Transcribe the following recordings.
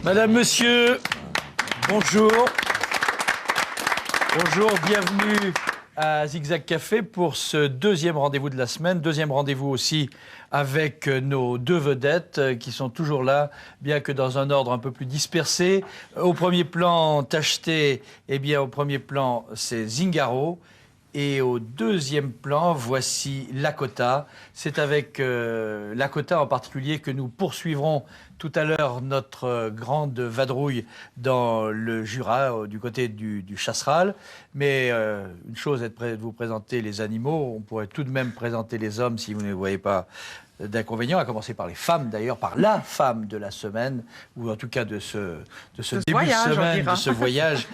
Madame, monsieur, bonjour. Bonjour, bienvenue à Zigzag Café pour ce deuxième rendez-vous de la semaine. Deuxième rendez-vous aussi avec nos deux vedettes qui sont toujours là, bien que dans un ordre un peu plus dispersé. Au premier plan, Tacheté, eh bien au premier plan, c'est Zingaro. Et au deuxième plan, voici Lakota. C'est avec Lakota en particulier que nous poursuivrons tout à l'heure notre grande vadrouille dans le Jura, du côté du Chasseral. Mais une chose est de vous présenter les animaux, on pourrait tout de même présenter les hommes si vous ne les voyez pas d'inconvénients, à commencer par les femmes d'ailleurs, par la femme de la semaine, ou en tout cas de ce début voyage, de semaine, de ce voyage.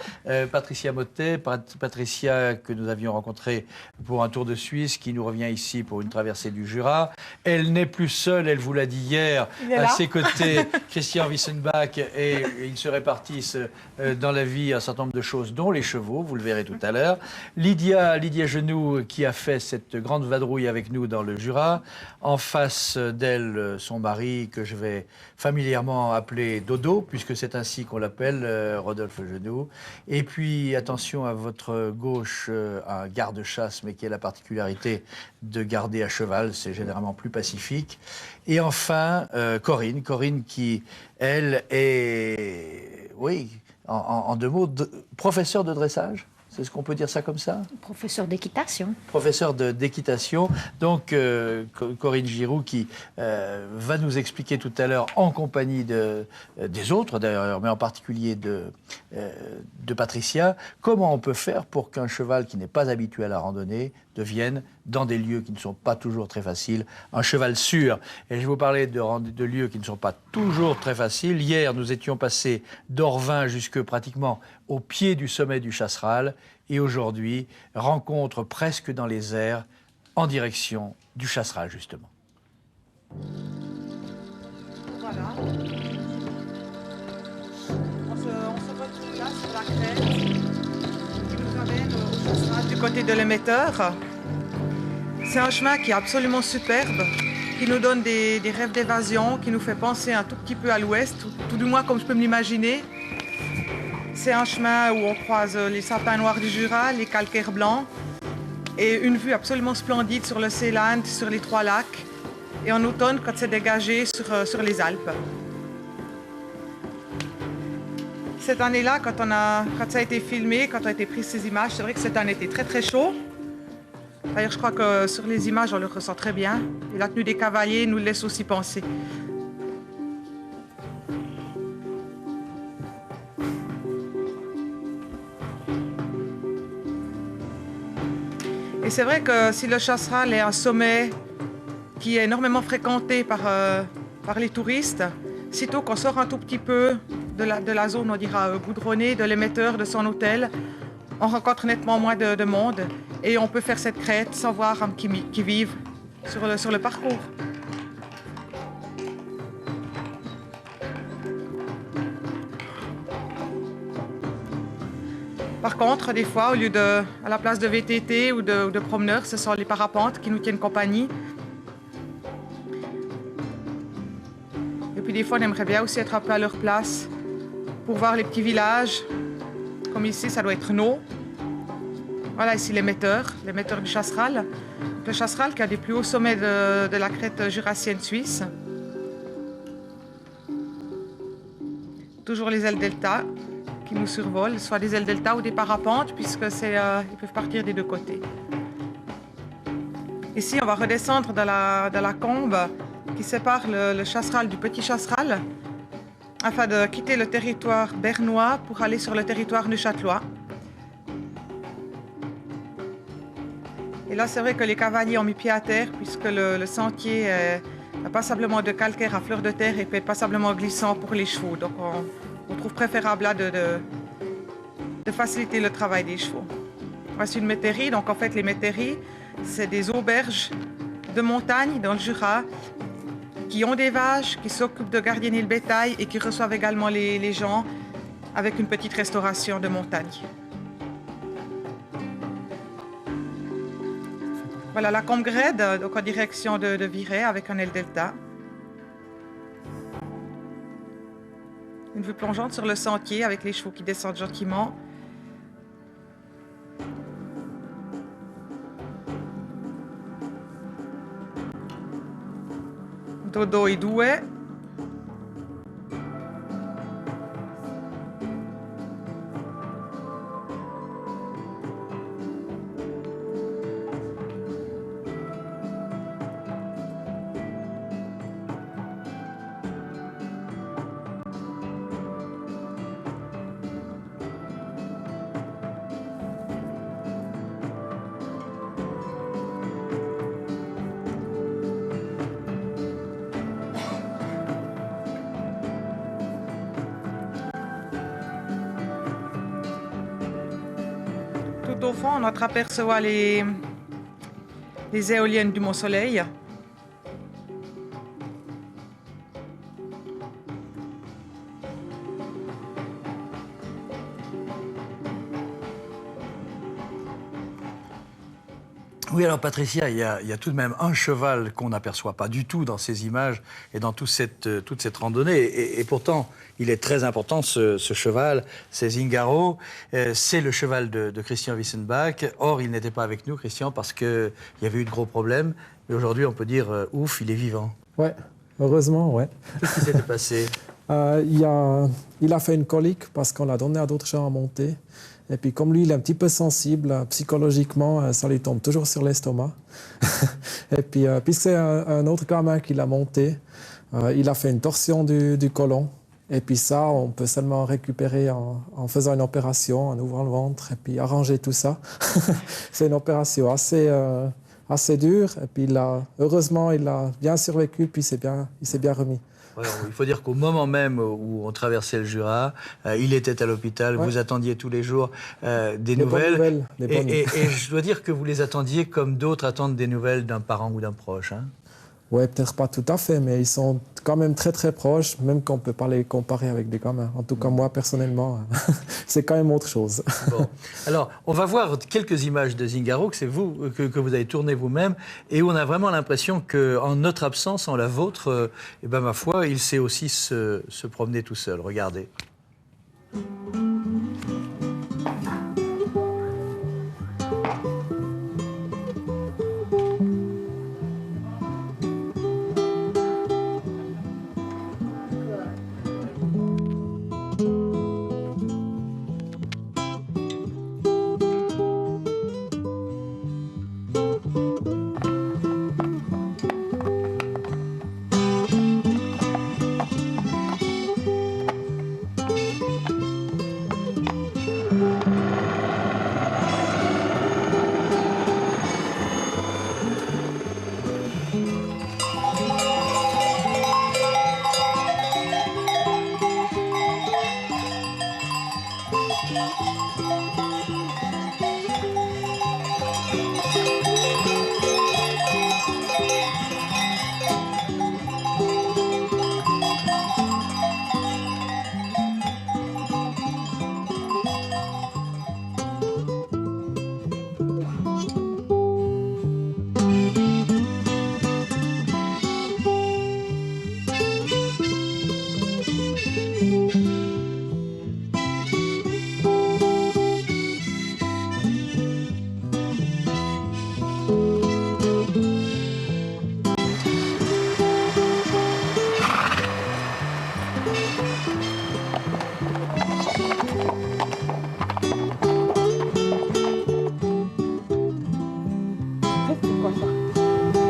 Patricia Mottet, Patricia que nous avions rencontrée pour un tour de Suisse, qui nous revient ici pour une traversée du Jura. Elle n'est plus seule, elle vous l'a dit hier, à ses côtés, Christian Wissenbach, et ils se répartissent dans la vie un certain nombre de choses, dont les chevaux, vous le verrez tout à l'heure. Lydia Genoux, qui a fait cette grande vadrouille avec nous dans le Jura. En face d'elle, son mari, que je vais familièrement appeler Dodo, puisque c'est ainsi qu'on l'appelle, Rodolphe Genoux. Et puis, attention à votre gauche, un garde-chasse, mais qui a la particularité de garder à cheval, c'est généralement plus pacifique. Et enfin, Corinne qui, elle, est, oui, en deux mots, professeure de dressage. Est-ce qu'on peut dire ça comme ça? Professeur d'équitation. Professeur d'équitation. Donc, Corinne Giroux qui va nous expliquer tout à l'heure, en compagnie des autres d'ailleurs, mais en particulier de Patricia, comment on peut faire pour qu'un cheval qui n'est pas habitué à la randonnée devienne, dans des lieux qui ne sont pas toujours très faciles, un cheval sûr. Et je vais vous parler de lieux qui ne sont pas toujours très faciles. Hier, nous étions passés d'Orvin jusque pratiquement au pied du sommet du Chasseral. Et aujourd'hui, rencontre presque dans les airs, en direction du Chasseral, justement. Voilà. On se retrouve là sur la crête qui nous amène au Chasseral du côté de l'émetteur. C'est un chemin qui est absolument superbe, qui nous donne des rêves d'évasion, qui nous fait penser un tout petit peu à l'ouest, tout du moins comme je peux me l'imaginer. C'est un chemin où on croise les sapins noirs du Jura, les calcaires blancs, et une vue absolument splendide sur le Seeland, sur les trois lacs, et en automne quand c'est dégagé sur les Alpes. Cette année-là, quand ça a été filmé, quand on a été pris ces images, c'est vrai que c'était un été très très chaud. D'ailleurs, je crois que sur les images, on le ressent très bien. Et la tenue des cavaliers nous laisse aussi penser. Et c'est vrai que si le Chasseral est un sommet qui est énormément fréquenté par les touristes, sitôt qu'on sort un tout petit peu de la zone, on dira, goudronnée, de l'émetteur, de son hôtel, on rencontre nettement moins de monde et on peut faire cette crête sans voir qui vivent sur le parcours. Par contre, des fois, à la place de VTT ou de promeneurs, ce sont les parapentes qui nous tiennent compagnie. Et puis des fois, on aimerait bien aussi être un peu à leur place pour voir les petits villages. Comme ici, ça doit être Nau. Voilà, ici l'émetteur du Chasseral. Le Chasseral qui a des plus hauts sommets de la crête jurassienne suisse. Toujours les ailes delta qui nous survolent, soit des ailes delta ou des parapentes, puisque ils peuvent partir des deux côtés. Ici, on va redescendre dans la combe qui sépare le Chasseral du Petit Chasseral, afin de quitter le territoire bernois pour aller sur le territoire neuchâtelois. Et là, c'est vrai que les cavaliers ont mis pied à terre, puisque le sentier est passablement de calcaire à fleur de terre et peut être passablement glissant pour les chevaux. Donc, on trouve préférable là de faciliter le travail des chevaux. Voici une métairie. Donc, en fait, les métairies, c'est des auberges de montagne dans le Jura qui ont des vaches, qui s'occupent de gardienner le bétail et qui reçoivent également les gens avec une petite restauration de montagne. Voilà la Comgrède, donc en direction de Virey avec un L delta. Une vue plongeante sur le sentier avec les chevaux qui descendent gentiment. Dodo et Douai. Tout au fond, on entreaperçoit les éoliennes du Mont-Soleil. Oui, alors Patricia, il y a tout de même un cheval qu'on n'aperçoit pas du tout dans ces images et dans toute cette randonnée. Et pourtant, il est très important, ce cheval, c'est Zingaro. C'est le cheval de Christian Wissenbach. Or, il n'était pas avec nous, Christian, parce qu'il y avait eu de gros problèmes. Mais aujourd'hui, on peut dire, ouf, il est vivant. Ouais, heureusement, ouais. Qu'est-ce qui s'était passé? Il a fait une colique parce qu'on l'a donné à d'autres gens à monter. Et puis comme lui, il est un petit peu sensible, psychologiquement, ça lui tombe toujours sur l'estomac. Et puis, puisque c'est un autre gamin qui l'a monté, il a fait une torsion du côlon. Et puis ça, on peut seulement récupérer en faisant une opération, en ouvrant le ventre et puis arranger tout ça. C'est une opération assez dure. Et puis heureusement, il a bien survécu, puis il s'est bien remis. Alors, il faut dire qu'au moment même où on traversait le Jura, il était à l'hôpital, Ouais. vous attendiez tous les jours des nouvelles. Et je dois dire que vous les attendiez comme d'autres attendent des nouvelles d'un parent ou d'un proche. Hein. Oui, peut-être pas tout à fait, mais ils sont quand même très très proches, même qu'on ne peut pas les comparer avec des gamins. En tout cas, moi, personnellement, c'est quand même autre chose. Bon. Alors, on va voir quelques images de Zingaro, que c'est vous, que vous avez tourné vous-même, et où on a vraiment l'impression qu'en notre absence, en la vôtre, eh ben, ma foi, il sait aussi se promener tout seul. Regardez.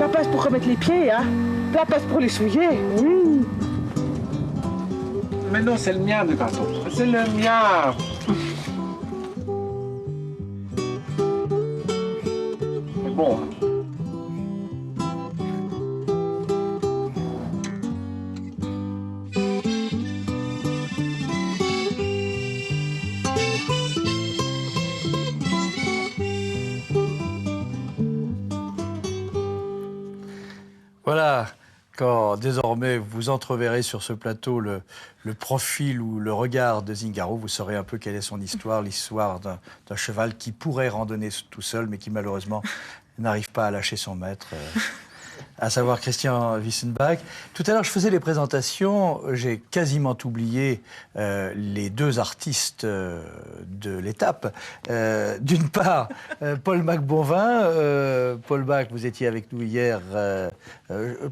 La place pour remettre les pieds, hein. La place pour les souiller, oui. Mais non, c'est le mien, le gâteau. C'est le mien. C'est bon. Hein. Voilà, quand désormais vous entreverrez sur ce plateau le profil ou le regard de Zingaro, vous saurez un peu quelle est son histoire, l'histoire d'un cheval qui pourrait randonner tout seul, mais qui malheureusement n'arrive pas à lâcher son maître, à savoir Christian Wissenbach. Tout à l'heure, je faisais les présentations, j'ai quasiment oublié les deux artistes de l'étape. D'une part, Paul Mac-Bonvin. Paul Mac, vous étiez avec nous hier.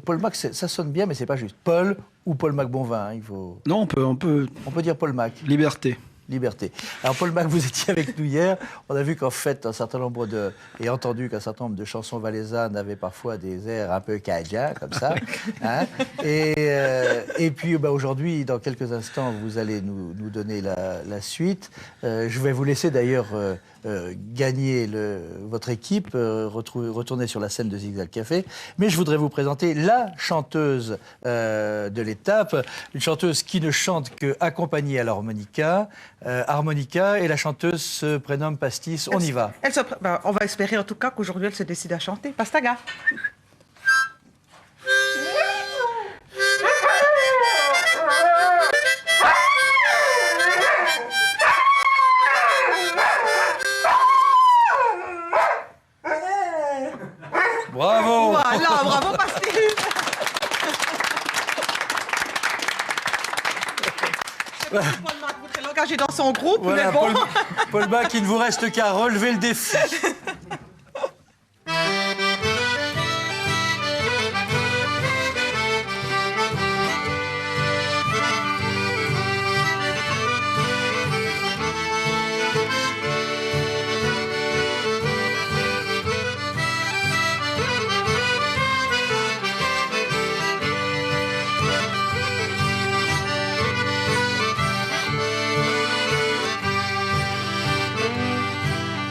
Paul Mac, ça sonne bien, mais c'est pas juste. Paul ou Paul Mac-Bonvin, il faut... Non, on peut. On peut dire Paul Mac. Liberté. Liberté. Alors Paul Mac, vous étiez avec nous hier. On a vu qu'en fait, un certain nombre et entendu qu'un certain nombre de chansons valaisannes avaient parfois des airs un peu cajun, comme ça. Hein, et puis aujourd'hui, dans quelques instants, vous allez nous donner la suite. Je vais vous laisser d'ailleurs gagner votre équipe, retourner sur la scène de Zigzag Café. Mais je voudrais vous présenter la chanteuse de l'étape, une chanteuse qui ne chante qu'accompagnée à l'harmonica. Harmonica, et la chanteuse se prénomme Pastis. On y va. On va espérer en tout cas qu'aujourd'hui elle se décide à chanter. Pastaga. Bravo. Voilà, bravo Pastis. Paul Mac voudrait l'engager dans son groupe, Voilà, mais bon. Paul Mac, il ne vous reste qu'à relever le défi.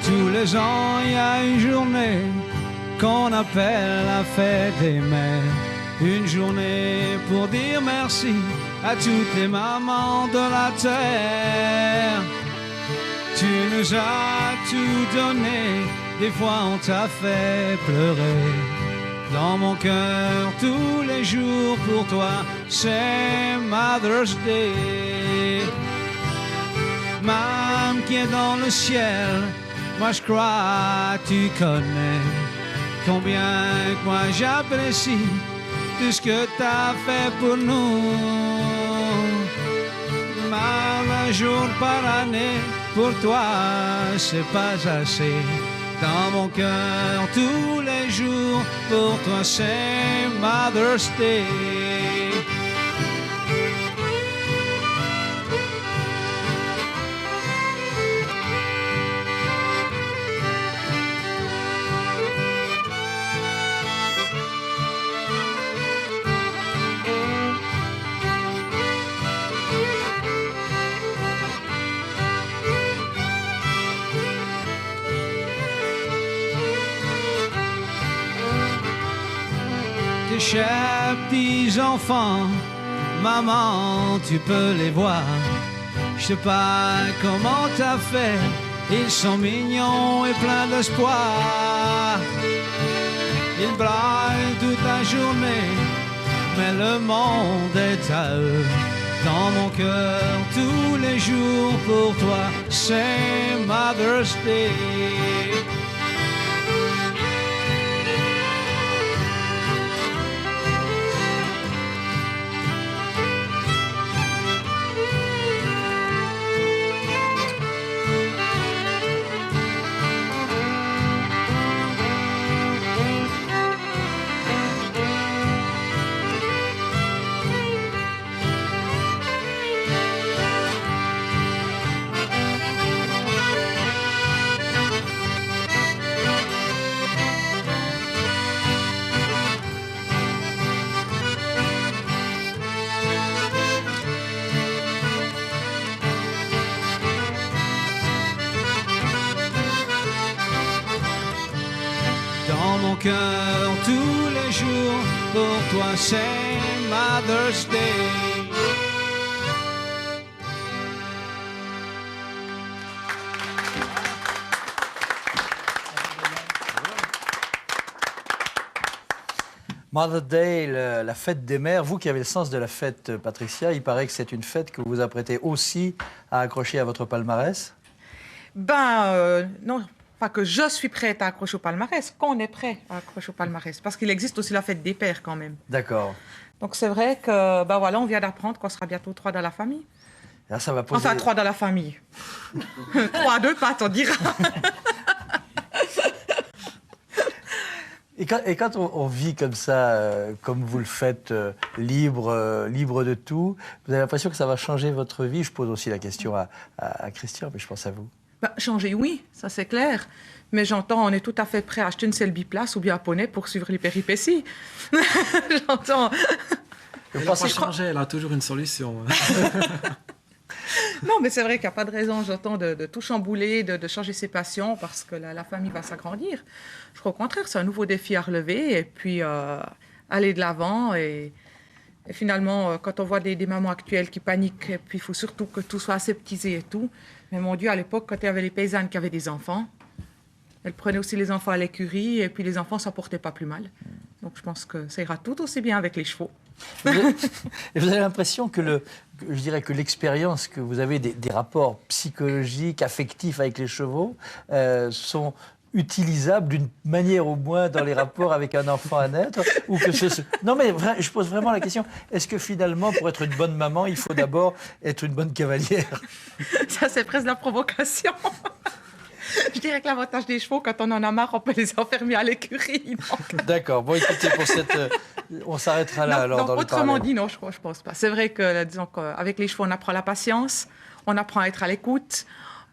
Tous les ans, il y a une journée qu'on appelle la fête des mères. Une journée pour dire merci à toutes les mamans de la terre. Tu nous as tout donné, des fois on t'a fait pleurer. Dans mon cœur, tous les jours pour toi, c'est Mother's Day. Maman qui est dans le ciel, moi je crois tu connais combien que moi j'apprécie tout ce que t'as fait pour nous. Maman, un jour par année, pour toi c'est pas assez. Dans mon cœur tous les jours, pour toi c'est Mother's Day. Tes chers petits enfants, maman, tu peux les voir. Je sais pas comment t'as fait, ils sont mignons et pleins d'espoir. Ils braillent toute la journée, mais le monde est à eux. Dans mon cœur, tous les jours pour toi, c'est Mother's Day. Dans mon cœur, tous les jours, pour toi c'est Mother's Day. Mother Day, la fête des mères. Vous qui avez le sens de la fête, Patricia, il paraît que c'est une fête que vous vous apprêtez aussi à accrocher à votre palmarès. Non, pas que je suis prête à accrocher au palmarès, qu'on est prêt à accrocher au palmarès. Parce qu'il existe aussi la fête des pères quand même. D'accord. Donc c'est vrai que, voilà, on vient d'apprendre qu'on sera bientôt 3 dans la famille. Là, ça va poser... Enfin, 3 dans la famille. 3 à 2 pattes, on dira. Et quand on vit comme ça, comme vous le faites, libre de tout, vous avez l'impression que ça va changer votre vie? Je pose aussi la question à Christian, mais je pense à vous. Changer, oui, ça c'est clair. Mais j'entends, on est tout à fait prêt à acheter une selle biplace ou bien un poney pour suivre les péripéties. J'entends. Elle n'a pas changé, elle a toujours une solution. Non, mais c'est vrai qu'il n'y a pas de raison, j'entends, de tout chambouler, de changer ses passions parce que la famille va s'agrandir. Je crois au contraire, c'est un nouveau défi à relever et puis aller de l'avant. Et finalement, quand on voit des mamans actuelles qui paniquent, et puis il faut surtout que tout soit aseptisé et tout. Mais mon Dieu, à l'époque, quand il y avait les paysannes qui avaient des enfants, elles prenaient aussi les enfants à l'écurie et puis les enfants ne s'en portaient pas plus mal. Donc je pense que ça ira tout aussi bien avec les chevaux. Vous avez l'impression que je dirais que l'expérience que vous avez des rapports psychologiques, affectifs avec les chevaux sont utilisables d'une manière au moins dans les rapports avec un enfant à naître ou que Non mais je pose vraiment la question, est-ce que finalement pour être une bonne maman, il faut d'abord être une bonne cavalière? Ça c'est presque la provocation. Je dirais que l'avantage des chevaux, quand on en a marre, on peut les enfermer à l'écurie. D'accord. Bon, écoutez, on s'arrêtera là. Non, dans autrement le dit, non, je pense pas. C'est vrai que, disons qu'avec les chevaux, on apprend la patience, on apprend à être à l'écoute,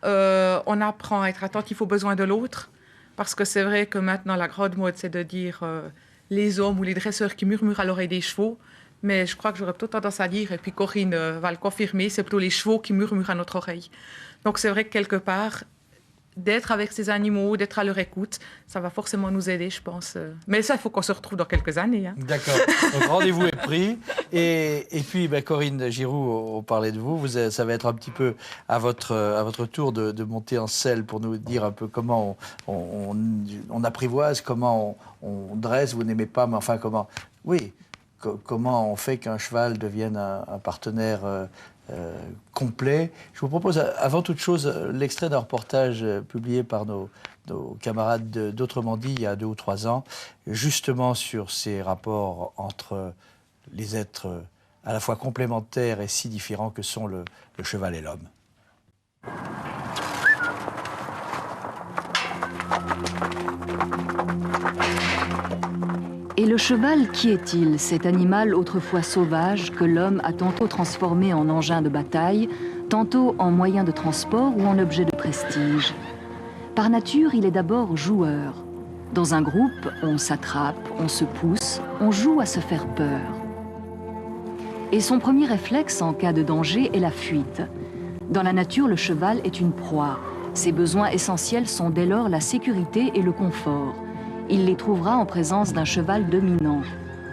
on apprend à être attentif aux besoins de l'autre. Parce que c'est vrai que maintenant, la grande mode, c'est de dire les hommes ou les dresseurs qui murmurent à l'oreille des chevaux. Mais je crois que j'aurais plutôt tendance à dire, et puis Corinne va le confirmer, c'est plutôt les chevaux qui murmurent à notre oreille. Donc c'est vrai que quelque part, d'être avec ces animaux, d'être à leur écoute, ça va forcément nous aider, je pense. Mais ça, il faut qu'on se retrouve dans quelques années. Hein. D'accord. Donc, rendez-vous est pris. Et puis, Corinne Giroux, on parlait de vous. Ça va être un petit peu à votre tour de monter en selle pour nous dire un peu comment on apprivoise, comment on dresse. Vous n'aimez pas, mais enfin, comment... Oui, comment on fait qu'un cheval devienne un partenaire... complet. Je vous propose, avant toute chose, l'extrait d'un reportage publié par nos camarades d'Autrement dit il y a 2 ou 3 ans, justement sur ces rapports entre les êtres à la fois complémentaires et si différents que sont le cheval et l'homme. Et le cheval, qui est-il, cet animal autrefois sauvage que l'homme a tantôt transformé en engin de bataille, tantôt en moyen de transport ou en objet de prestige? Par nature, il est d'abord joueur. Dans un groupe, on s'attrape, on se pousse, on joue à se faire peur. Et son premier réflexe en cas de danger est la fuite. Dans la nature, le cheval est une proie. Ses besoins essentiels sont dès lors la sécurité et le confort. Il les trouvera en présence d'un cheval dominant.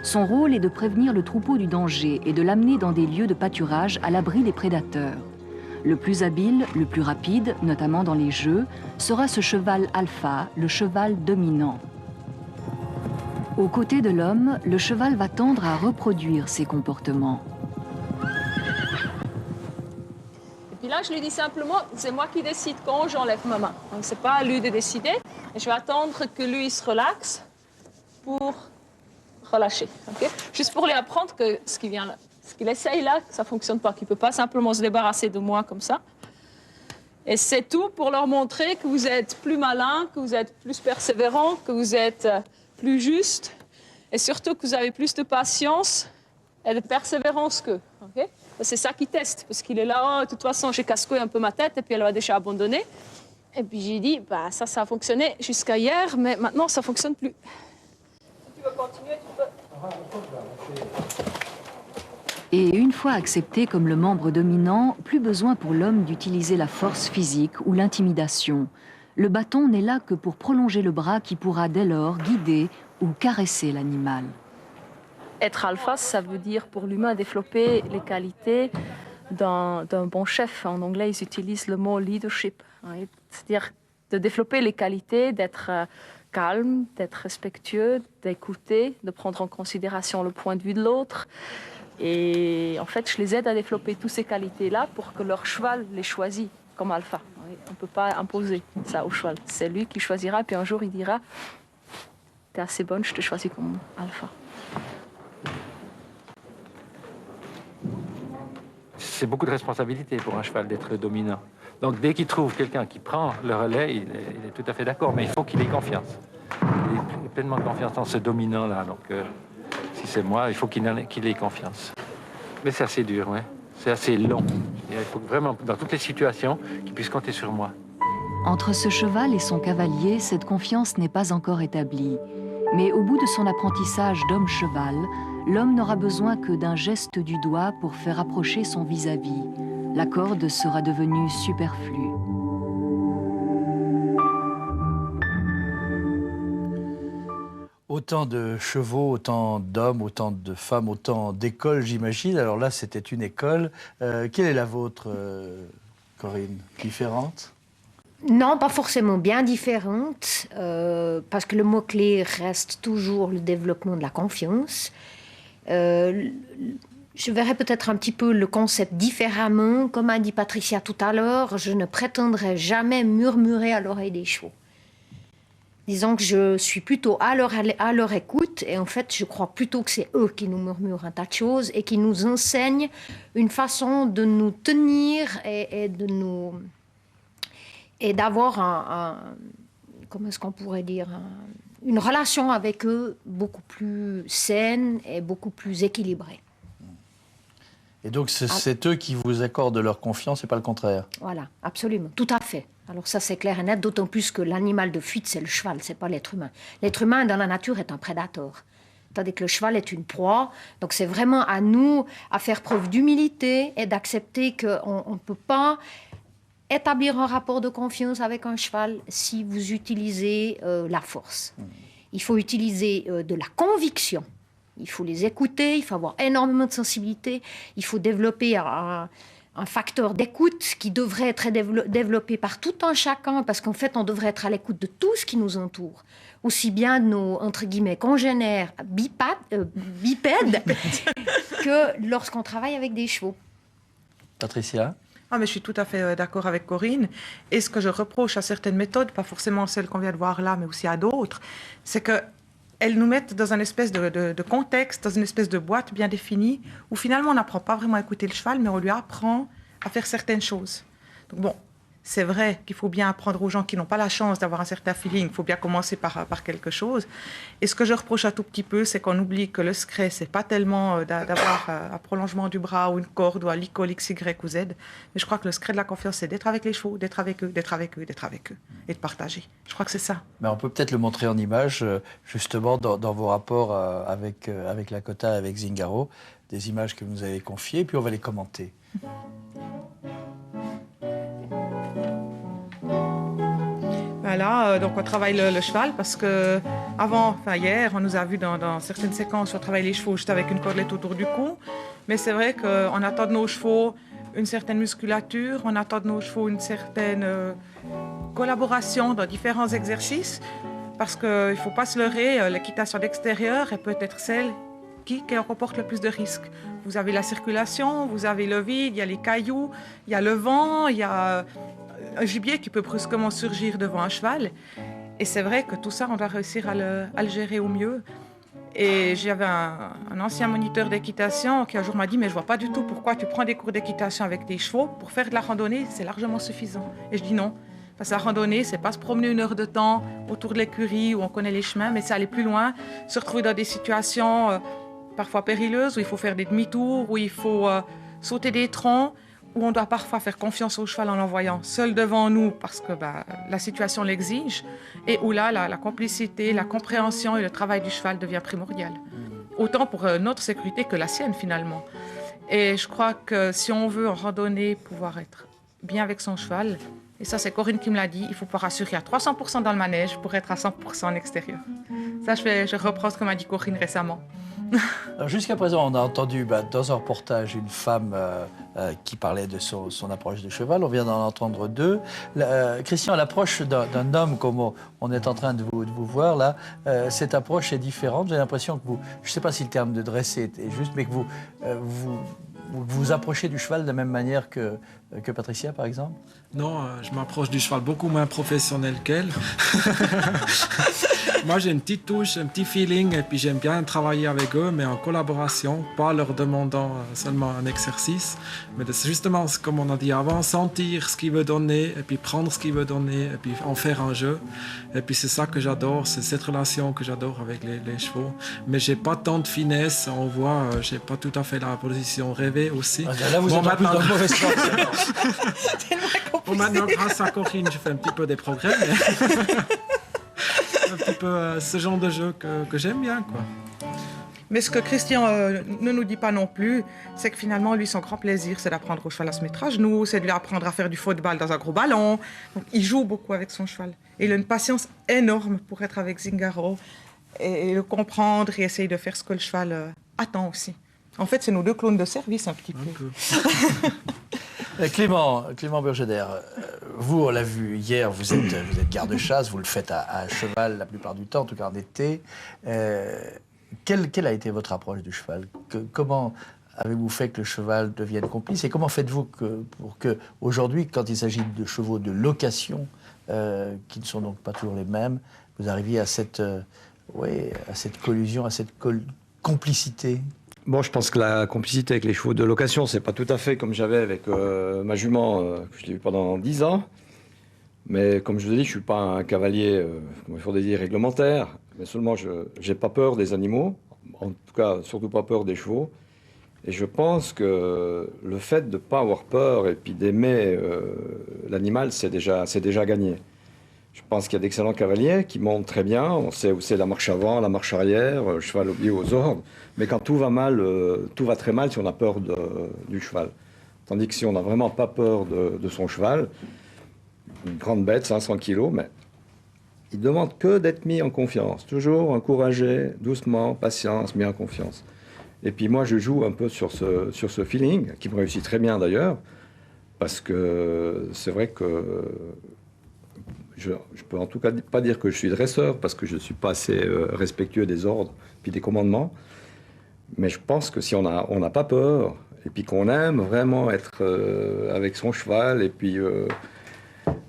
Son rôle est de prévenir le troupeau du danger et de l'amener dans des lieux de pâturage à l'abri des prédateurs. Le plus habile, le plus rapide, notamment dans les jeux, sera ce cheval alpha, le cheval dominant. Aux côtés de l'homme, le cheval va tendre à reproduire ses comportements. Et là, je lui dis simplement, c'est moi qui décide quand j'enlève ma main. Donc, c'est pas à lui de décider. Et je vais attendre que lui se relaxe pour relâcher. Okay? Juste pour lui apprendre que ce qu'il essaye là, ça ne fonctionne pas. Qu'il ne peut pas simplement se débarrasser de moi comme ça. Et c'est tout pour leur montrer que vous êtes plus malin, que vous êtes plus persévérant, que vous êtes plus juste. Et surtout que vous avez plus de patience et de persévérance qu'eux. Okay? C'est ça qu'il teste, parce qu'il est là, oh, de toute façon, j'ai casse-couille un peu ma tête, et puis elle va déjà abandonner. Et puis j'ai dit, ça a fonctionné jusqu'à hier, mais maintenant, ça ne fonctionne plus. Si tu veux continuer, tu peux. Et une fois accepté comme le membre dominant, plus besoin pour l'homme d'utiliser la force physique ou l'intimidation. Le bâton n'est là que pour prolonger le bras qui pourra dès lors guider ou caresser l'animal. Être alpha, ça veut dire pour l'humain développer les qualités d'un bon chef. En anglais, ils utilisent le mot leadership. C'est-à-dire de développer les qualités, d'être calme, d'être respectueux, d'écouter, de prendre en considération le point de vue de l'autre. Et en fait, je les aide à développer toutes ces qualités-là pour que leur cheval les choisisse comme alpha. On ne peut pas imposer ça au cheval. C'est lui qui choisira, puis un jour, il dira « T'es assez bonne, je te choisis comme alpha. » C'est beaucoup de responsabilité pour un cheval d'être dominant. Donc dès qu'il trouve quelqu'un qui prend le relais, il est tout à fait d'accord, mais il faut qu'il ait confiance. Il ait pleinement confiance en ce dominant-là. Donc si c'est moi, il faut qu'il ait confiance. Mais c'est assez dur, ouais. C'est assez long. Il faut vraiment, dans toutes les situations, qu'il puisse compter sur moi. Entre ce cheval et son cavalier, cette confiance n'est pas encore établie. Mais au bout de son apprentissage d'homme-cheval, l'homme n'aura besoin que d'un geste du doigt pour faire approcher son vis-à-vis. La corde sera devenue superflue. Autant de chevaux, autant d'hommes, autant de femmes, autant d'écoles, j'imagine. Alors là, c'était une école. Quelle est la vôtre, Corinne? Différente? Non, pas forcément bien différente, parce que le mot-clé reste toujours le développement de la confiance. Je verrais peut-être un petit peu le concept différemment. Comme a dit Patricia tout à l'heure, je ne prétendrai jamais murmurer à l'oreille des chevaux. Disons que je suis plutôt à leur écoute, et en fait, je crois plutôt que c'est eux qui nous murmurent un tas de choses et qui nous enseignent une façon de nous tenir et d'avoir comment est-ce qu'on pourrait dire, une relation avec eux beaucoup plus saine et beaucoup plus équilibrée. Et donc, c'est eux qui vous accordent leur confiance et pas le contraire. Voilà, absolument, tout à fait. Alors ça, c'est clair et net, d'autant plus que l'animal de fuite, c'est le cheval, c'est pas l'être humain. L'être humain, dans la nature, est un prédateur. Tandis que le cheval est une proie. Donc c'est vraiment à nous à faire preuve d'humilité et d'accepter qu'on ne peut pas établir un rapport de confiance avec un cheval si vous utilisez la force. Il faut utiliser de la conviction. Il faut les écouter, il faut avoir énormément de sensibilité, il faut développer un facteur d'écoute qui devrait être développé par tout un chacun, parce qu'en fait, on devrait être à l'écoute de tout ce qui nous entoure, aussi bien de nos, entre guillemets, congénères bipèdes que lorsqu'on travaille avec des chevaux. Patricia? Ah, mais je suis tout à fait d'accord avec Corinne. Et ce que je reproche à certaines méthodes, pas forcément celles qu'on vient de voir là, mais aussi à d'autres, c'est qu'elles nous mettent dans une espèce de contexte, dans une espèce de boîte bien définie, où finalement on n'apprend pas vraiment à écouter le cheval, mais on lui apprend à faire certaines choses. Donc bon, c'est vrai qu'il faut bien apprendre aux gens qui n'ont pas la chance d'avoir un certain feeling, il faut bien commencer par quelque chose. Et ce que je reproche un tout petit peu, c'est qu'on oublie que le secret, c'est pas tellement d'avoir un prolongement du bras ou une corde ou un licol X, Y ou Z, mais je crois que le secret de la confiance, c'est d'être avec les chevaux, d'être avec eux, d'être avec eux, d'être avec eux, et de partager. Je crois que c'est ça. Mais on peut peut-être le montrer en image, justement, dans vos rapports avec Lakota, avec Zingaro, des images que vous nous avez confiées, puis on va les commenter. Là, donc on travaille le cheval parce que hier, on nous a vu dans certaines séquences, on travaille les chevaux juste avec une cordelette autour du cou. Mais c'est vrai qu'on attend de nos chevaux une certaine musculature, on attend de nos chevaux une certaine collaboration dans différents exercices, parce qu'il ne faut pas se leurrer, l'équitation d'extérieur est peut-être celle qui comporte le plus de risques. Vous avez la circulation, vous avez le vide, il y a les cailloux, il y a le vent, il y a un gibier qui peut brusquement surgir devant un cheval. Et c'est vrai que tout ça, on doit réussir à le gérer au mieux. Et j'avais un ancien moniteur d'équitation qui un jour m'a dit « Mais je vois pas du tout pourquoi tu prends des cours d'équitation avec tes chevaux. Pour faire de la randonnée, c'est largement suffisant. » Et je dis non. Parce que la randonnée, c'est pas se promener 1 heure de temps autour de l'écurie où on connaît les chemins, mais c'est aller plus loin, se retrouver dans des situations parfois périlleuses, où il faut faire des demi-tours, où il faut sauter des troncs, où on doit parfois faire confiance au cheval en l'envoyant seul devant nous parce que la situation l'exige, et où là, la complicité, la compréhension et le travail du cheval devient primordial. Autant pour notre sécurité que la sienne, finalement. Et je crois que si on veut en randonnée pouvoir être bien avec son cheval, et ça c'est Corinne qui me l'a dit, il faut pouvoir assurer à 300% dans le manège pour être à 100% en extérieur. Ça, je reprends ce que m'a dit Corinne récemment. Jusqu'à présent, on a entendu dans un reportage une femme qui parlait de son approche de cheval. On vient d'en entendre deux. Christian, l'approche d'un homme comme on est en train de vous voir là, cette approche est différente. J'ai l'impression que je ne sais pas si le terme de dresser est juste, mais que vous approchez du cheval de la même manière que Patricia, par exemple? Non, je m'approche du cheval beaucoup moins professionnel qu'elle. Moi, j'ai une petite touche, un petit feeling, et puis j'aime bien travailler avec eux, mais en collaboration, pas leur demandant seulement un exercice, mais justement, comme on a dit avant, sentir ce qu'il veut donner, et puis prendre ce qu'il veut donner, et puis en faire un jeu. Et puis c'est ça que j'adore, c'est cette relation que j'adore avec les chevaux. Mais j'ai pas tant de finesse, on voit, j'ai pas tout à fait la position rêvée aussi. Là, vous êtes maintenant... plus dans le mauvais sens. Bon, maintenant, grâce à Corinne, je fais un petit peu des progrès, mais un petit peu ce genre de jeu que j'aime bien, quoi. Mais ce que Christian ne nous dit pas non plus, c'est que finalement, lui, son grand plaisir, c'est d'apprendre au cheval à se mettre à genoux, c'est de lui apprendre à faire du football dans un gros ballon. Donc, il joue beaucoup avec son cheval. Et il a une patience énorme pour être avec Zingaro et le comprendre et essayer de faire ce que le cheval attend aussi. En fait, c'est nos deux clowns de service, un petit peu. Clément Burgeder, vous, on l'a vu hier, vous êtes garde-chasse, vous le faites à cheval la plupart du temps, en tout cas en été. Quelle a été votre approche du cheval? Comment avez-vous fait que le cheval devienne complice? Et comment faites-vous pour que, aujourd'hui, quand il s'agit de chevaux de location, qui ne sont donc pas toujours les mêmes, vous arriviez à cette collusion, à cette complicité? Bon, je pense que la complicité avec les chevaux de location, c'est pas tout à fait comme j'avais avec ma jument, que je l'ai eu pendant 10 ans. Mais comme je vous ai dit, je suis pas un cavalier, comme il faudrait dire, réglementaire. Mais seulement, je n'ai pas peur des animaux. En tout cas, surtout pas peur des chevaux. Et je pense que le fait de ne pas avoir peur et puis d'aimer l'animal, c'est déjà gagné. Je pense qu'il y a d'excellents cavaliers qui montent très bien. On sait où c'est la marche avant, la marche arrière, le cheval obéit aux ordres. Mais quand tout va mal, tout va très mal si on a peur du cheval. Tandis que si on n'a vraiment pas peur de son cheval, une grande bête, 500 kilos, mais il ne demande que d'être mis en confiance. Toujours encouragé, doucement, patience, mis en confiance. Et puis moi, je joue un peu sur ce feeling, qui me réussit très bien d'ailleurs, parce que c'est vrai que je peux en tout cas pas dire que je suis dresseur, parce que je ne suis pas assez respectueux des ordres puis des commandements. Mais je pense que si on n'a pas peur, et puis qu'on aime vraiment être avec son cheval, et puis...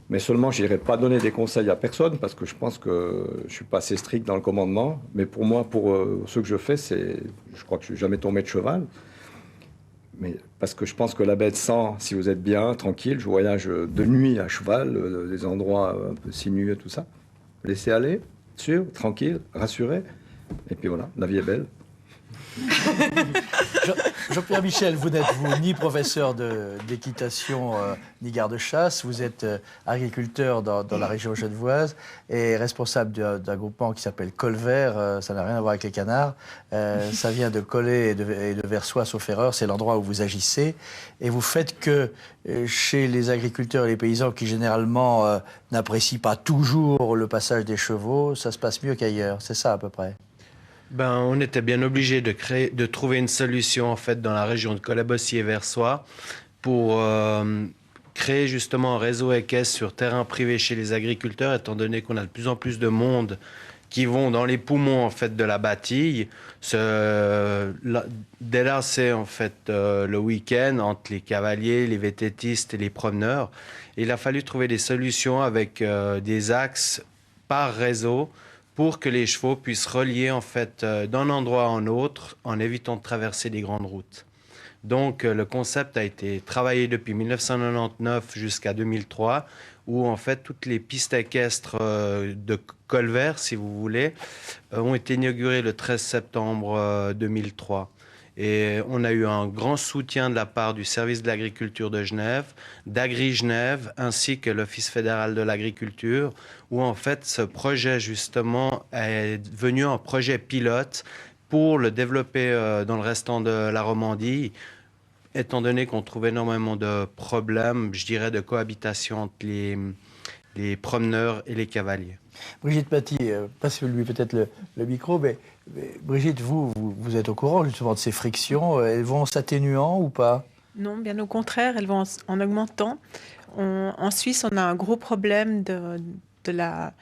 mais seulement, je n'irai pas donner des conseils à personne, parce que je pense que je ne suis pas assez strict dans le commandement. Mais pour moi, pour ce que je fais, je crois que je ne suis jamais tombé de cheval. Mais parce que je pense que la bête sent, si vous êtes bien, tranquille, je voyage de nuit à cheval, des endroits un peu sinueux, tout ça. Laissez aller, sûr, tranquille, rassuré. Et puis voilà, la vie est belle. Jean-Pierre Michel, vous n'êtes ni professeur d'équitation ni garde-chasse, vous êtes agriculteur dans la région genevoise et responsable d'un groupement qui s'appelle Colvert, ça n'a rien à voir avec les canards, ça vient de Collet et de Versoix, sauf erreur, c'est l'endroit où vous agissez, et vous faites que chez les agriculteurs et les paysans qui généralement n'apprécient pas toujours le passage des chevaux, ça se passe mieux qu'ailleurs, c'est ça à peu près? On était bien obligé de trouver une solution en fait dans la région de Collet-Bossier et Versoix pour créer justement un réseau équestre sur terrain privé chez les agriculteurs, étant donné qu'on a de plus en plus de monde qui vont dans les poumons en fait de la bâtille, délasser en fait le week-end entre les cavaliers, les vététistes et les promeneurs. Et il a fallu trouver des solutions avec des axes par réseau, pour que les chevaux puissent relier en fait d'un endroit à un autre en évitant de traverser des grandes routes. Donc le concept a été travaillé depuis 1999 jusqu'à 2003, où en fait toutes les pistes équestres de Colvert, si vous voulez, ont été inaugurées le 13 septembre 2003. Et on a eu un grand soutien de la part du service de l'agriculture de Genève, d'Agri Genève, ainsi que l'Office fédéral de l'agriculture, où en fait ce projet justement est devenu un projet pilote pour le développer dans le restant de la Romandie, étant donné qu'on trouve énormément de problèmes, je dirais, de cohabitation entre les promeneurs et les cavaliers. Brigitte Paty, passe-lui peut-être le micro, mais Brigitte, vous êtes au courant justement de ces frictions. Elles vont s'atténuant ou pas? Non, bien au contraire, elles vont en augmentant. En Suisse, on a un gros problème de la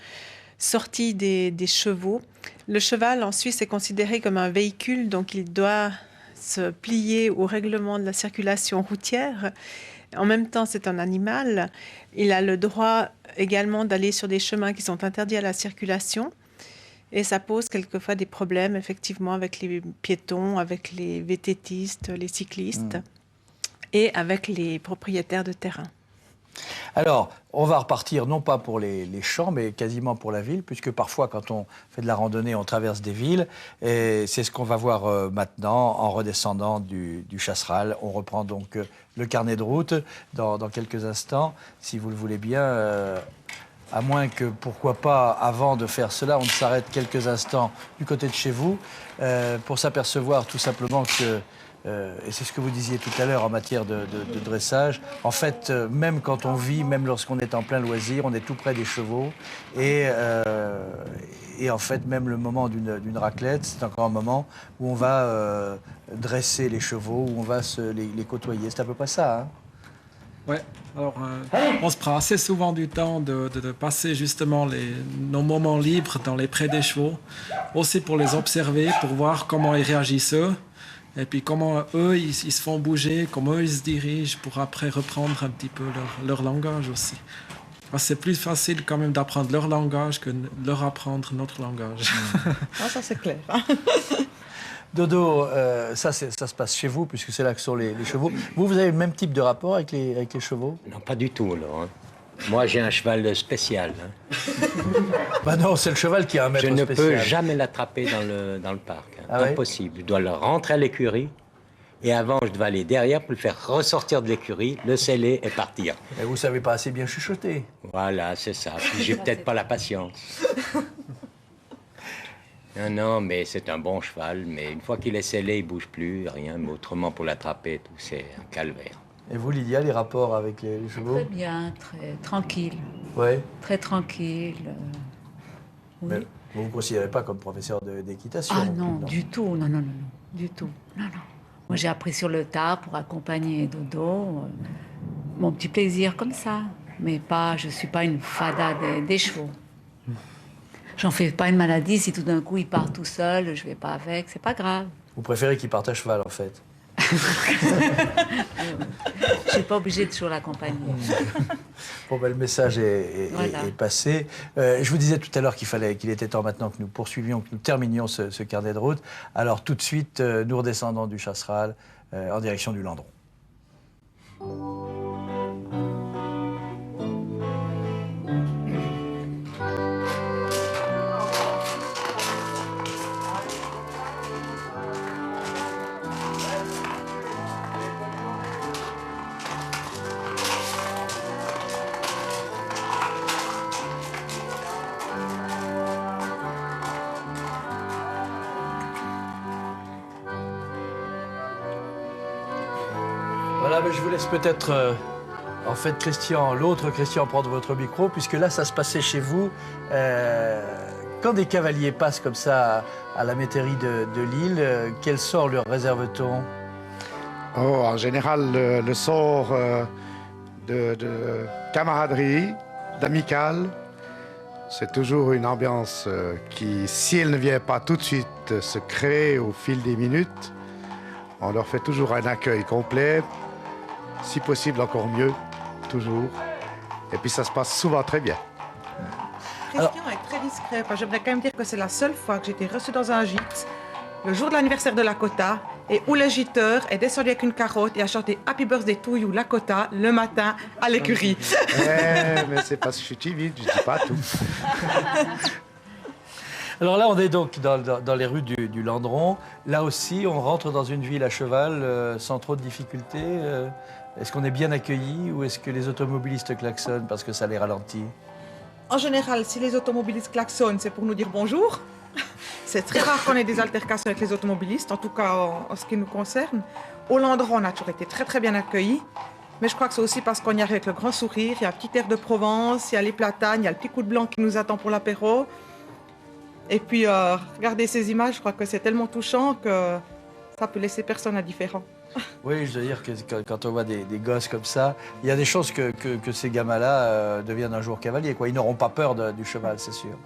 sortie des chevaux. Le cheval en Suisse est considéré comme un véhicule, donc il doit se plier au règlement de la circulation routière. En même temps, c'est un animal. Il a le droit également d'aller sur des chemins qui sont interdits à la circulation. Et ça pose quelquefois des problèmes, effectivement, avec les piétons, avec les vététistes, les cyclistes et avec les propriétaires de terrain. Alors, on va repartir non pas pour les champs, mais quasiment pour la ville, puisque parfois, quand on fait de la randonnée, on traverse des villes. Et c'est ce qu'on va voir maintenant en redescendant du Chasseral. On reprend donc le carnet de route dans quelques instants, si vous le voulez bien. À moins que, pourquoi pas, avant de faire cela, on s'arrête quelques instants du côté de chez vous pour s'apercevoir tout simplement que... et c'est ce que vous disiez tout à l'heure en matière de dressage. En fait, même quand on vit, même lorsqu'on est en plein loisir, on est tout près des chevaux. Et en fait, même le moment d'une raclette, c'est encore un moment où on va dresser les chevaux, où on va les côtoyer. C'est à peu près ça, hein? Ouais, alors on se prend assez souvent du temps de passer justement nos moments libres dans les prés des chevaux, aussi pour les observer, pour voir comment ils réagissent eux. Et puis comment eux, ils se font bouger, comment eux, ils se dirigent pour après reprendre un petit peu leur langage aussi. C'est plus facile quand même d'apprendre leur langage que de leur apprendre notre langage. Ah, ça c'est clair. Dodo, ça se passe chez vous, puisque c'est là que sont les chevaux. Vous avez le même type de rapport avec les chevaux? Non, pas du tout, alors. Moi, j'ai un cheval spécial. Bah non, c'est le cheval qui a un maître spécial. Je ne peux jamais l'attraper dans le parc. Ah ouais? Impossible. Je dois le rentrer à l'écurie. Et avant, je devais aller derrière pour le faire ressortir de l'écurie, le sceller et partir. Mais vous ne savez pas assez bien chuchoter. Voilà, c'est ça. Puis j'ai peut-être pas la patience. Non, mais c'est un bon cheval. Mais une fois qu'il est scellé, il ne bouge plus, rien. Mais autrement, pour l'attraper, tout, c'est un calvaire. Et vous, Lydia, les rapports avec les chevaux? Très bien, très tranquille. Ouais. Très tranquille. Oui. Mais vous ne vous considérez pas comme professeur d'équitation? Ah non, du tout. Non, du tout. Non. Moi, j'ai appris sur le tas pour accompagner Dodo. Mon petit plaisir comme ça. Mais pas, je ne suis pas une fada des chevaux. J'en fais pas une maladie. Si tout d'un coup, il part tout seul, je ne vais pas avec. C'est pas grave. Vous préférez qu'il parte à cheval, en fait? Je ne suis pas obligée de toujours l'accompagner. Bon, ben, le message est passé. Je vous disais tout à l'heure qu'il était temps maintenant que nous poursuivions, que nous terminions ce carnet de route. Alors tout de suite, nous redescendons du Chasseral en direction du Landron. Voilà, mais je vous laisse peut-être, en fait, l'autre Christian, prendre votre micro, puisque là, ça se passait chez vous. Quand des cavaliers passent comme ça à la métairie de Lille, quel sort leur réserve-t-on? En général, le sort de camaraderie, d'amical. C'est toujours une ambiance qui, si elle ne vient pas tout de suite, se crée au fil des minutes. On leur fait toujours un accueil complet, si possible encore mieux, toujours. Et puis ça se passe souvent très bien. Christian est très discret. Enfin, j'aimerais quand même dire que c'est la seule fois que j'ai été reçue dans un gîte, le jour de l'anniversaire de Lakota, et où le giteur est descendu avec une carotte et a chanté Happy Birthday to you Lakota le matin à l'écurie. Mais c'est parce que je suis timide, je ne dis pas tout. Alors là, on est donc dans les rues du Landron. Là aussi, on rentre dans une ville à cheval sans trop de difficultés. Est-ce qu'on est bien accueillis ou est-ce que les automobilistes klaxonnent parce que ça les ralentit? En général, si les automobilistes klaxonnent, c'est pour nous dire bonjour. C'est très rare qu'on ait des altercations avec les automobilistes, en tout cas en ce qui nous concerne. Au Landron, on a toujours été très très bien accueillis. Mais je crois que c'est aussi parce qu'on y arrive avec le grand sourire. Il y a un petit air de Provence, il y a les platanes, il y a le petit coup de blanc qui nous attend pour l'apéro. Et puis, regardez ces images, je crois que c'est tellement touchant que ça peut laisser personne indifférent. Oui, je dois dire que quand on voit des gosses comme ça, il y a des chances que ces gamins-là deviennent un jour cavaliers, quoi. Ils n'auront pas peur du cheval, c'est sûr.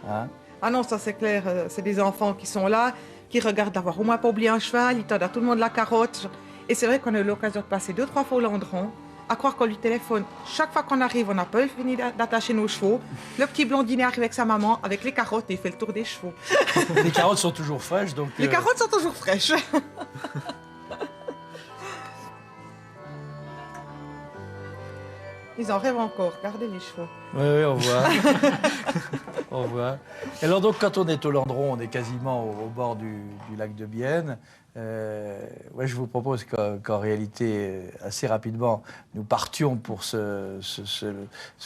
Hein? Ah non, ça c'est clair. C'est des enfants qui sont là, qui regardent d'avoir au moins pas oublié un cheval, ils tendent à tout le monde la carotte. Et c'est vrai qu'on a eu l'occasion de passer 2-3 fois au Landron, à croire qu'on lui téléphone. Chaque fois qu'on arrive, on n'a pas fini d'attacher nos chevaux. Le petit blondinet arrive avec sa maman, avec les carottes, et il fait le tour des chevaux. Les carottes sont toujours fraîches, donc... Les carottes sont toujours fraîches. Ils en rêvent encore, regardez les chevaux. Oui, on voit. On voit. Et alors donc, quand on est au Landron, on est quasiment au bord du lac de Bienne. Ouais, je vous propose qu'en réalité, assez rapidement, nous partions pour ce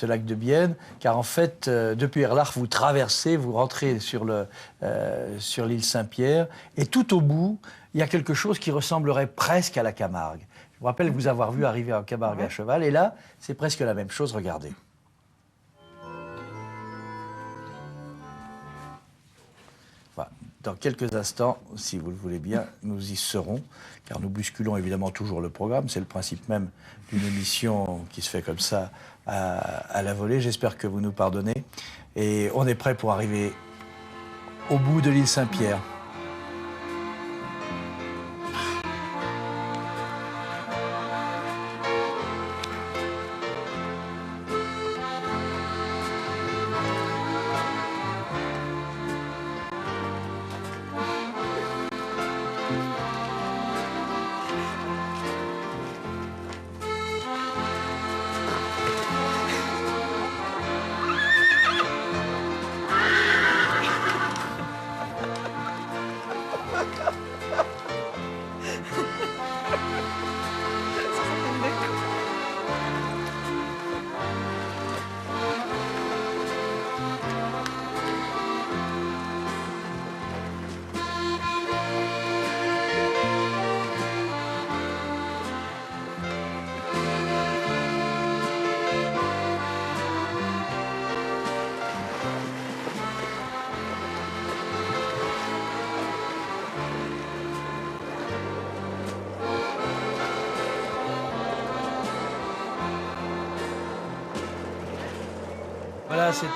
lac de Bienne, car en fait, depuis Erlach, vous traversez, vous rentrez sur l'île Saint-Pierre, et tout au bout, il y a quelque chose qui ressemblerait presque à la Camargue. Je vous rappelle vous avoir vu arriver en Camargue à cheval, et là, c'est presque la même chose, regardez. Voilà. Dans quelques instants, si vous le voulez bien, nous y serons, car nous bousculons évidemment toujours le programme, c'est le principe même d'une émission qui se fait comme ça à la volée. J'espère que vous nous pardonnez, et on est prêt pour arriver au bout de l'île Saint-Pierre. Voilà, c'est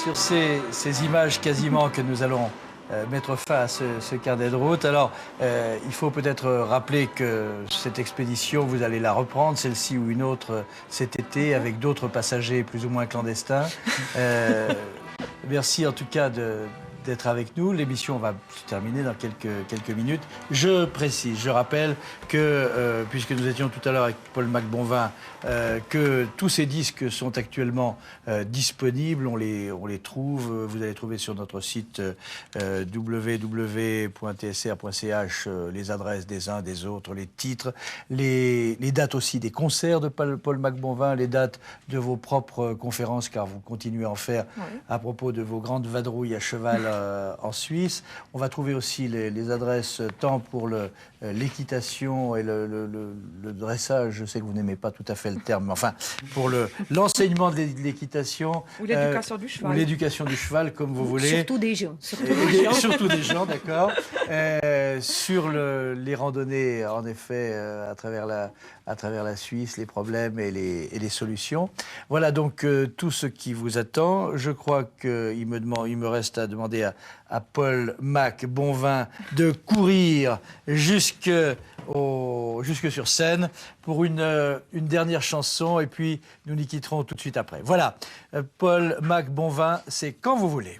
sur ces images quasiment que nous allons mettre fin à ce carnet de route. Alors, il faut peut-être rappeler que cette expédition, vous allez la reprendre, celle-ci ou une autre, cet été, avec d'autres passagers plus ou moins clandestins. Merci en tout cas d'être avec nous. L'émission va se terminer dans quelques minutes. Je précise, je rappelle que, puisque nous étions tout à l'heure avec Paul Mac-Bonvin, que tous ces disques sont actuellement disponibles, on les trouve, vous allez trouver sur notre site www.tsr.ch les adresses des uns, des autres, les titres, les dates aussi des concerts de Paul Mac-Bonvin, les dates de vos propres conférences, car vous continuez à en faire à propos de vos grandes vadrouilles à cheval en Suisse. On va trouver aussi les adresses tant pour l'équitation et le dressage, je sais que vous n'aimez pas tout à fait le terme, mais enfin, pour l'enseignement de l'équitation. Ou l'éducation du cheval. Ou l'éducation du cheval, comme vous voulez. Surtout des gens. Surtout des gens, d'accord. Sur les randonnées, en effet, à travers la Suisse, les problèmes et les solutions. Voilà donc tout ce qui vous attend. Je crois qu'il me reste à demander à Paul Mac-Bonvin de courir jusque sur scène pour une dernière chanson, et puis nous nous quitterons tout de suite après. Voilà, Paul Mac-Bonvin, c'est quand vous voulez.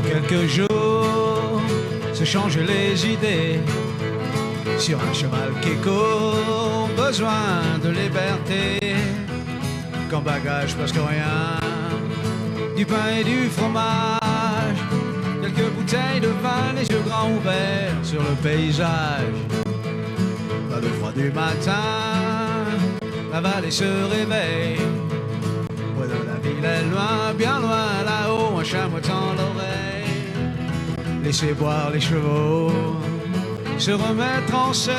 Quelques jours, se changer les idées sur un cheval qui court, besoin de liberté, qu'en bagage presque rien, du pain et du fromage, quelques bouteilles de vin, les yeux grands ouverts sur le paysage. Dans le froid du matin, la vallée se réveille, près de la ville Il est loin, bien loin, là-haut, un chameau tend l'oreille. Laissez boire les chevaux, se remettre en selle.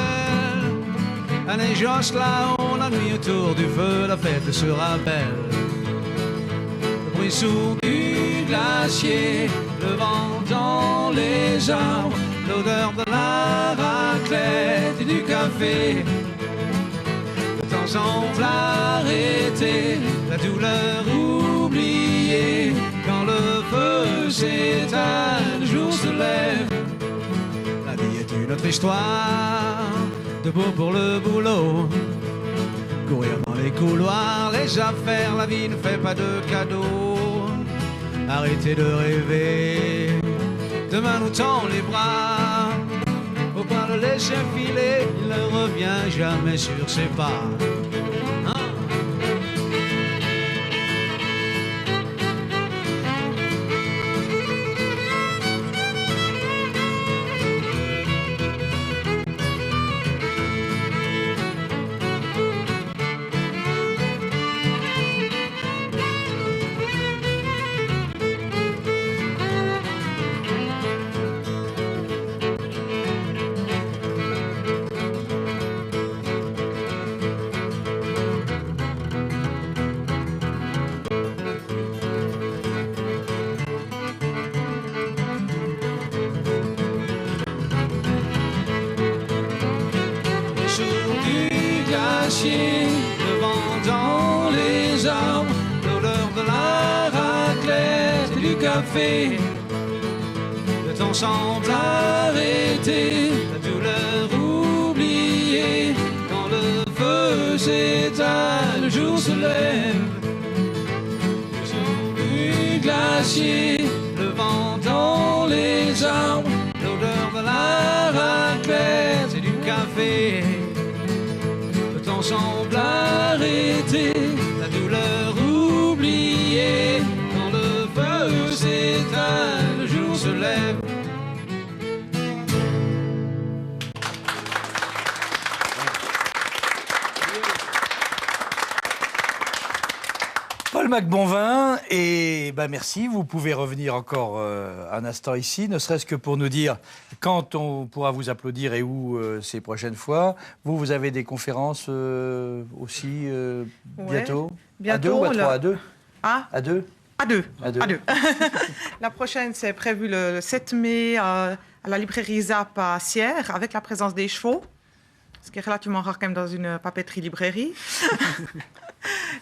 La neige josse là-haut, la nuit autour du feu, la fête sera belle. Le bruit sourd du glacier, le vent dans les arbres, l'odeur de la raclette et du café. Le temps semble arrêter, la douleur oubliée. Quand le feu s'éteint, le jour se lève. La vie est une autre histoire, debout pour le boulot. Courir dans les couloirs, les affaires, la vie ne fait pas de cadeaux. Arrêtez de rêver, demain nous tend les bras. Faut pas le laisser filer, il ne revient jamais sur ses pas. Le vent dans les arbres, l'odeur de la raclette et du café. Le temps semble arrêter, la douleur oubliée. Quand le feu s'éteint, le jour se lève. Sur du glacier, le vent dans les arbres, l'odeur de la raclette et du café. Semble arrêter, la douleur oubliée. Quand le feu s'éteint, le jour se lève. Paul McBonvin, et merci, vous pouvez revenir encore un instant ici, ne serait-ce que pour nous dire quand on pourra vous applaudir et où ces prochaines fois. Vous avez des conférences aussi bientôt. Bientôt. À deux ou à trois? À deux. Ah. À deux. À deux. À deux. À deux. La prochaine, c'est prévu le 7 mai à la librairie ZAP à Sierre, avec la présence des chevaux, ce qui est relativement rare quand même dans une papeterie-librairie.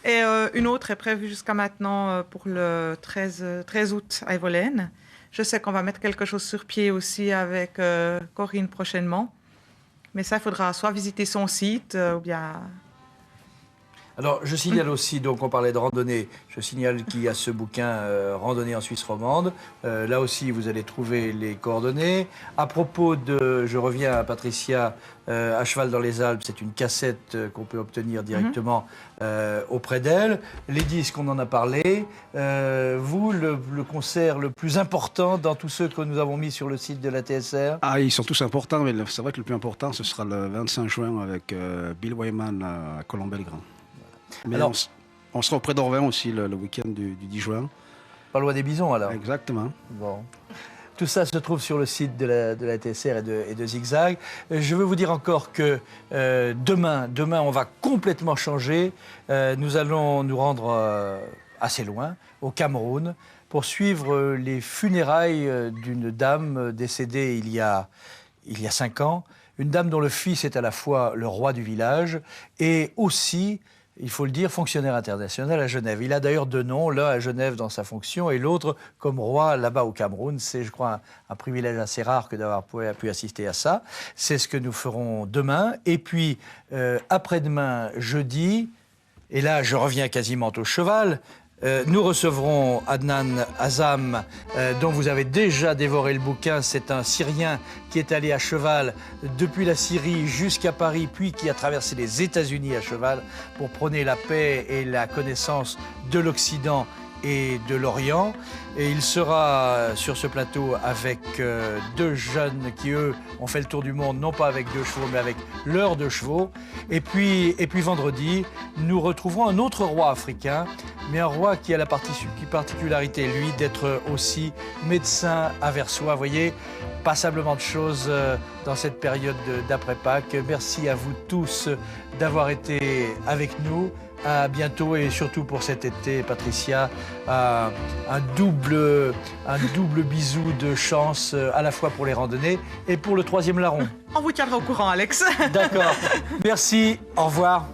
Et une autre est prévue jusqu'à maintenant pour le 13 août à Evolène. Je sais qu'on va mettre quelque chose sur pied aussi avec Corinne prochainement. Mais ça, il faudra soit visiter son site ou bien... Alors, je signale aussi, donc on parlait de randonnée, je signale qu'il y a ce bouquin Randonnée en Suisse romande. Là aussi, vous allez trouver les coordonnées. À propos de, je reviens à Patricia, à cheval dans les Alpes, c'est une cassette qu'on peut obtenir directement auprès d'elle. Les disques, on en a parlé. Vous, le concert le plus important dans tous ceux que nous avons mis sur le site de la TSR? Ah, ils sont tous importants, mais c'est vrai que le plus important, ce sera le 25 juin avec Bill Wyman à Colombey-le-Grand. Mais alors, on sera auprès d'Orvain aussi le week-end du 10 juin. Pas loin des Bisons, alors? Exactement. Bon. Tout ça se trouve sur le site de la TSR et de Zigzag. Je veux vous dire encore que demain, on va complètement changer. Nous allons nous rendre assez loin, au Cameroun, pour suivre les funérailles d'une dame décédée il y a 5 ans. Une dame dont le fils est à la fois le roi du village et aussi... il faut le dire, fonctionnaire international à Genève. Il a d'ailleurs 2 noms, l'un à Genève dans sa fonction et l'autre comme roi là-bas au Cameroun. C'est, je crois, un privilège assez rare que d'avoir pu assister à ça. C'est ce que nous ferons demain. Et puis, après-demain, jeudi, et là, je reviens quasiment au cheval, nous recevrons Adnan Azam, dont vous avez déjà dévoré le bouquin. C'est un Syrien qui est allé à cheval depuis la Syrie jusqu'à Paris, puis qui a traversé les États-Unis à cheval pour prôner la paix et la connaissance de l'Occident et de Lorient. Et il sera sur ce plateau avec deux jeunes qui, eux, ont fait le tour du monde, non pas avec 2 chevaux, mais avec leurs 2 chevaux. Et puis vendredi, nous retrouverons un autre roi africain, mais un roi qui a la particularité, lui, d'être aussi médecin aversois. Vous voyez, passablement de choses dans cette période d'après-Pâques. Merci à vous tous d'avoir été avec nous. À bientôt et surtout pour cet été, Patricia, un double bisou de chance à la fois pour les randonnées et pour le 3e larron. On vous tiendra au courant, Alex. D'accord. Merci. Au revoir.